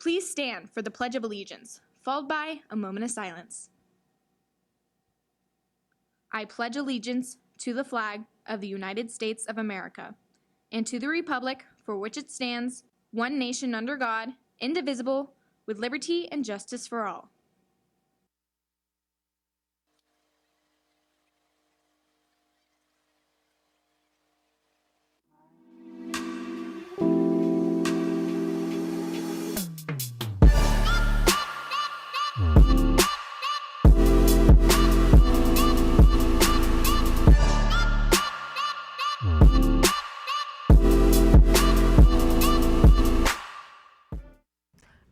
Please stand for the Pledge of Allegiance, followed by a moment of silence. I pledge allegiance to the flag of the United States of America and to the republic for which it stands, one nation under God, indivisible, with liberty and justice for all.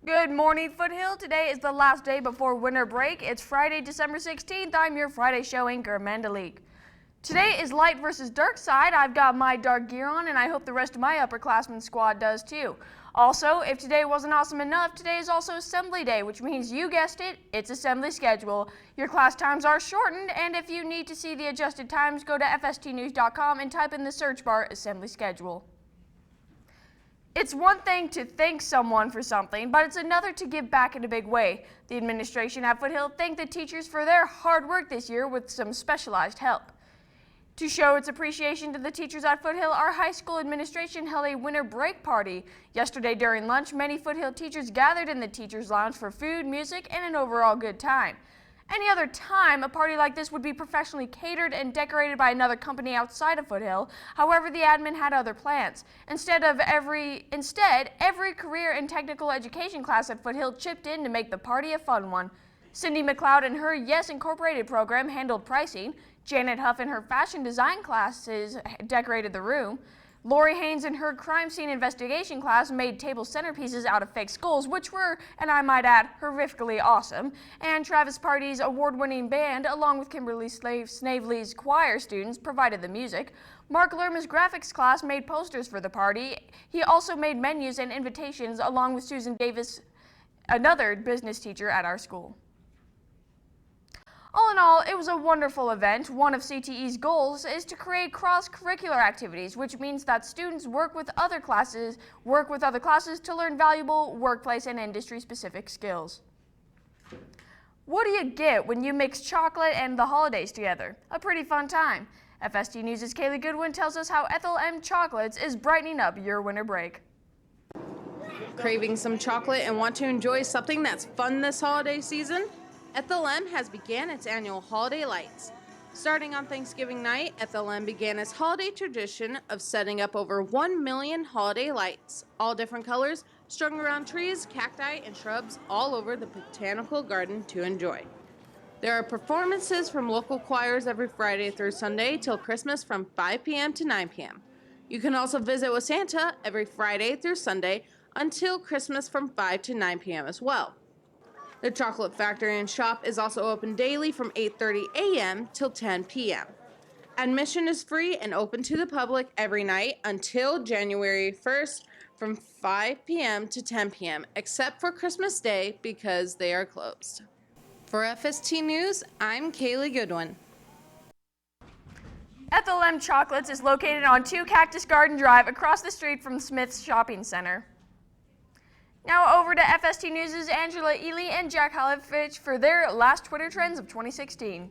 Good morning, Foothill. Today is the last day before winter break. It's Friday, December 16th. I'm your Friday show anchor, Amanda Leake. Today is light versus dark side. I've got my dark gear on, and I hope the rest of my upperclassmen squad does too. Also, if today wasn't awesome enough, today is also Assembly Day, which means you guessed it, it's assembly schedule. Your class times are shortened, and if you need to see the adjusted times, go to fstnews.com and type in the search bar assembly schedule. It's one thing to thank someone for something, but it's another to give back in a big way. The administration at Foothill thanked the teachers for their hard work this year with some specialized help. To show its appreciation to the teachers at Foothill, our high school administration held a winter break party. Yesterday during lunch, many Foothill teachers gathered in the teachers' lounge for food, music, and an overall good time. Any other time, a party like this would be professionally catered and decorated by another company outside of Foothill. However, the admin had other plans. Instead, every career and technical education class at Foothill chipped in to make the party a fun one. Cindy McLeod and her Yes Incorporated program handled pricing. Janet Huff and her fashion design classes decorated the room. Lori Haynes and her crime scene investigation class made table centerpieces out of fake skulls, which were, and I might add, horrifically awesome. And Travis Party's award-winning band, along with Kimberly Snavely's choir students, provided the music. Mark Lerma's graphics class made posters for the party. He also made menus and invitations, along with Susan Davis, another business teacher at our school. All in all, it was a wonderful event. One of CTE's goals is to create cross-curricular activities, which means that students work with other classes to learn valuable workplace and industry-specific skills. What do you get when you mix chocolate and the holidays together? A pretty fun time. FST News' Kaylee Goodwin tells us how Ethel M. Chocolates is brightening up your winter break. Craving some chocolate and want to enjoy something that's fun this holiday season? Ethel M has began its annual Holiday Lights. Starting on Thanksgiving night, Ethel M began its holiday tradition of setting up over 1 million holiday lights, all different colors, strung around trees, cacti, and shrubs all over the botanical garden to enjoy. There are performances from local choirs every Friday through Sunday till Christmas from 5 p.m. to 9 p.m. You can also visit with Santa every Friday through Sunday until Christmas from 5 to 9 p.m. as well. The Chocolate Factory and Shop is also open daily from 8:30 a.m. till 10 p.m. Admission is free and open to the public every night until January 1st from 5 p.m. to 10 p.m., except for Christmas Day because they are closed. For FST News, I'm Kaylee Goodwin. Ethel M. Chocolates is located on 2 Cactus Garden Drive across the street from Smith's Shopping Center. Now over to FST News' Angela Ely and Jack Halovich for their last Twitter trends of 2016.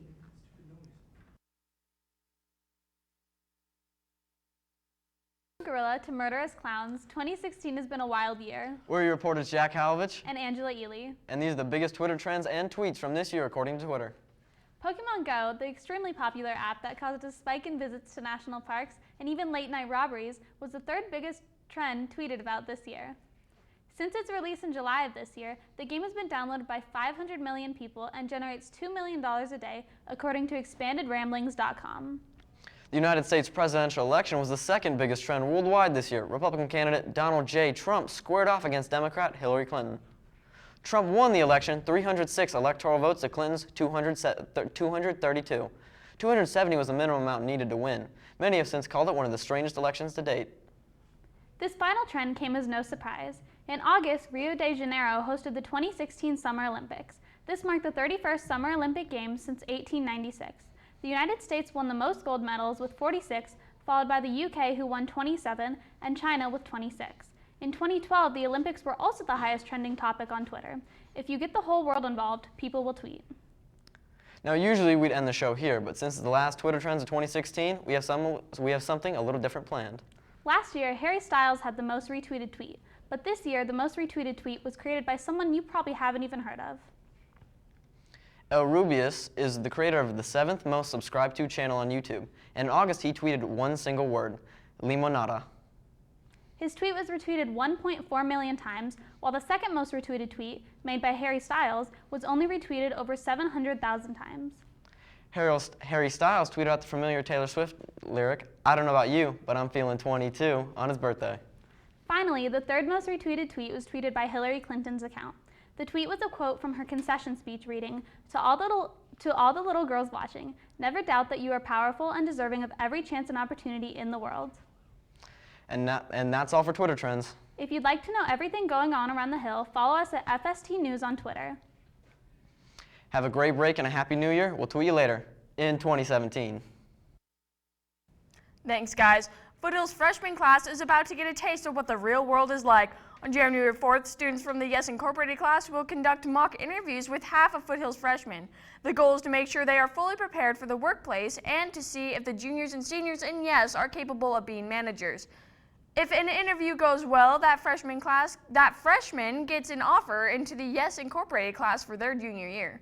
Gorilla to murderous clowns, 2016 has been a wild year. We're your reporters Jack Halovich And Angela Ely. and these are the biggest Twitter trends and tweets from this year according to Twitter. Pokemon Go, the extremely popular app that caused a spike in visits to national parks and even late-night robberies, was the 3rd biggest trend tweeted about this year. Since its release in July of this year, the game has been downloaded by 500 million people and generates $2 million a day, according to expandedramblings.com. The United States presidential election was the 2nd biggest trend worldwide this year. Republican candidate Donald J. Trump squared off against Democrat Hillary Clinton. Trump won the election, 306 electoral votes to Clinton's 232. 270 was the minimum amount needed to win. Many have since called it one of the strangest elections to date. This final trend came as no surprise. In August, Rio de Janeiro hosted the 2016 Summer Olympics. This marked the 31st Summer Olympic Games since 1896. The United States won the most gold medals with 46, followed by the UK, who won 27, and China with 26. In 2012, the Olympics were also the highest trending topic on Twitter. If you get the whole world involved, people will tweet. Now, usually we'd end the show here, but since it's the last Twitter Trends of 2016, we have something a little different planned. Last year, Harry Styles had the most retweeted tweet, but this year, the most retweeted tweet was created by someone you probably haven't even heard of. El Rubius is the creator of the 7th most subscribed to channel on YouTube. In August, he tweeted one single word, limonada. His tweet was retweeted 1.4 million times, while the second most retweeted tweet, made by Harry Styles, was only retweeted over 700,000 times. Harry Styles tweeted out the familiar Taylor Swift lyric, "I don't know about you, but I'm feeling 22," on his birthday. Finally, the third most retweeted tweet was tweeted by Hillary Clinton's account. The tweet was a quote from her concession speech reading, to all the little girls watching, never doubt that you are powerful and deserving of every chance and opportunity in the world. And that's all for Twitter Trends. If you'd like to know everything going on around the Hill, follow us at FST News on Twitter. Have a great break and a happy new year. We'll tweet you later in 2017. Thanks, guys. Foothill's freshman class is about to get a taste of what the real world is like. On January 4th, students from the Yes Incorporated class will conduct mock interviews with half of Foothill's freshmen. The goal is to make sure they are fully prepared for the workplace and to see if the juniors and seniors in Yes are capable of being managers. If an interview goes well, that freshman gets an offer into the Yes Incorporated class for their junior year.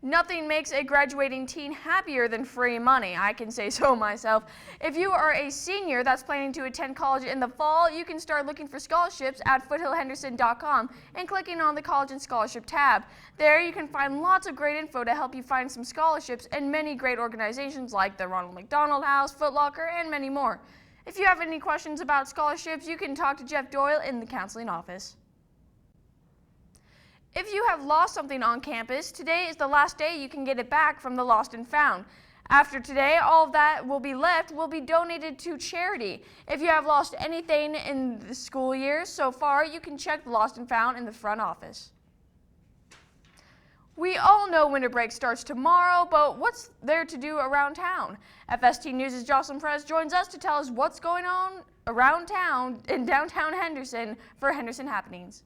Nothing makes a graduating teen happier than free money, I can say so myself. If you are a senior that's planning to attend college in the fall, you can start looking for scholarships at foothillhenderson.com and clicking on the College and Scholarship tab. There you can find lots of great info to help you find some scholarships and many great organizations like the Ronald McDonald House, Foot Locker, and many more. If you have any questions about scholarships, you can talk to Jeff Doyle in the counseling office. If you have lost something on campus, today is the last day you can get it back from the Lost and Found. After today, all of that will be left will be donated to charity. If you have lost anything in the school year so far, you can check the Lost and Found in the front office. We all know winter break starts tomorrow, but what's there to do around town? FST News' Jocelyn Perez joins us to tell us what's going on around town in downtown Henderson for Henderson Happenings.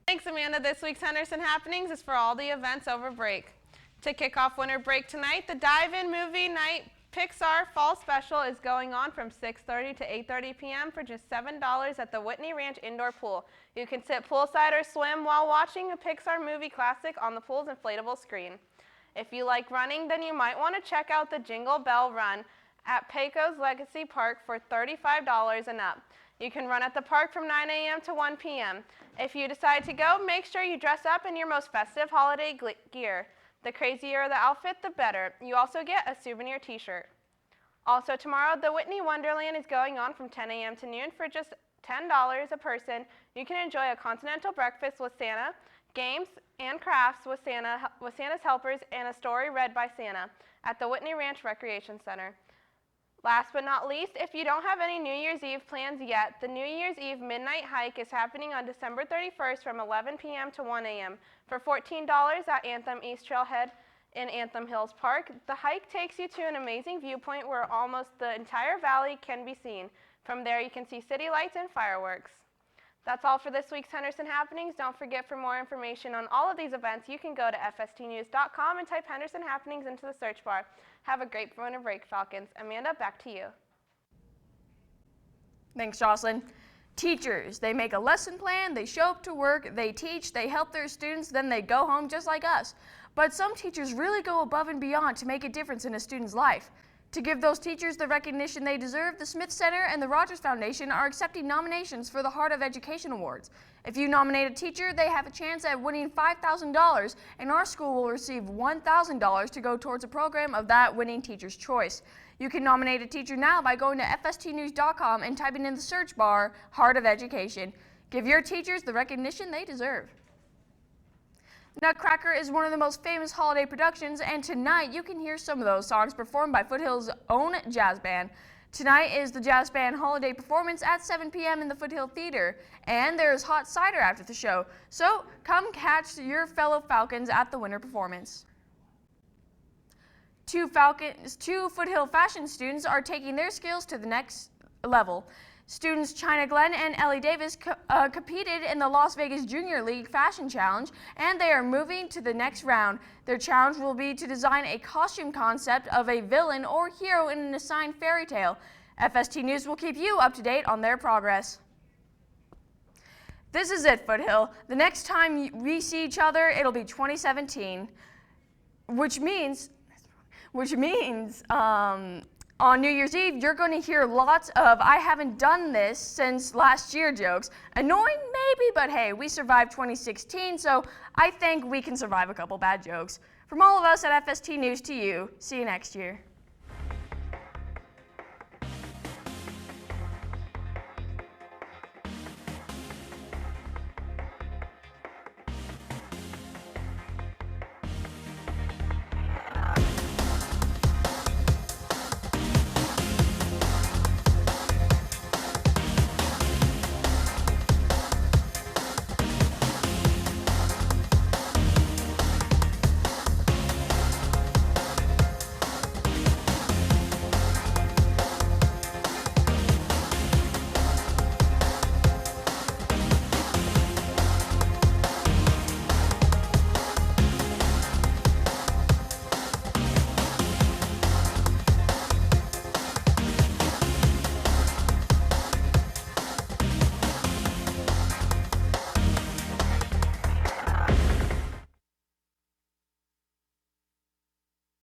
Thanks, Amanda. This week's Henderson Happenings is for all the events over break. To kick off winter break tonight, the Dive-In Movie Night Pixar Fall Special is going on from 6:30 to 8:30 p.m. for just $7 at the Whitney Ranch Indoor Pool. You can sit poolside or swim while watching a Pixar movie classic on the pool's inflatable screen. If you like running, then you might want to check out the Jingle Bell Run at Pecos Legacy Park for $35 and up. You can run at the park from 9 a.m. to 1 p.m. If you decide to go, make sure you dress up in your most festive holiday gear. The crazier the outfit, the better. You also get a souvenir t-shirt. Also tomorrow, the Whitney Wonderland is going on from 10 a.m. to noon for just $10 a person. You can enjoy a continental breakfast with Santa, games and crafts with Santa's helpers, and a story read by Santa at the Whitney Ranch Recreation Center. Last but not least, if you don't have any New Year's Eve plans yet, the New Year's Eve Midnight Hike is happening on December 31st from 11 p.m. to 1 a.m. for $14 at Anthem East Trailhead in Anthem Hills Park. The hike takes you to an amazing viewpoint where almost the entire valley can be seen. From there, you can see city lights and fireworks. That's all for this week's Henderson Happenings. Don't forget, for more information on all of these events, you can go to fstnews.com and type Henderson Happenings into the search bar. Have a great winter break, Falcons. Amanda, back to you. Thanks, Jocelyn. Teachers, they make a lesson plan, they show up to work, they teach, they help their students, then they go home just like us. But some teachers really go above and beyond to make a difference in a student's life. To give those teachers the recognition they deserve, the Smith Center and the Rogers Foundation are accepting nominations for the Heart of Education Awards. If you nominate a teacher, they have a chance at winning $5,000, and our school will receive $1,000 to go towards a program of that winning teacher's choice. You can nominate a teacher now by going to fstnews.com and typing in the search bar, Heart of Education. Give your teachers the recognition they deserve. Nutcracker is one of the most famous holiday productions, and tonight you can hear some of those songs performed by Foothill's own jazz band. Tonight is the jazz band holiday performance at 7 p.m. in the Foothill Theater, and there's hot cider after the show, so come catch your fellow Falcons at the winter performance. Two Foothill fashion students are taking their skills to the next level. Students China Glenn and Ellie Davis competed in the Las Vegas Junior League Fashion Challenge, and they are moving to the next round. Their challenge will be to design a costume concept of a villain or hero in an assigned fairy tale. FST News will keep you up to date on their progress. This is it, Foothill. The next time we see each other, it'll be 2017, which means on New Year's Eve, you're going to hear lots of "I haven't done this since last year" jokes. Annoying, maybe, but hey, we survived 2016, so I think we can survive a couple bad jokes. From all of us at FST News to you, see you next year.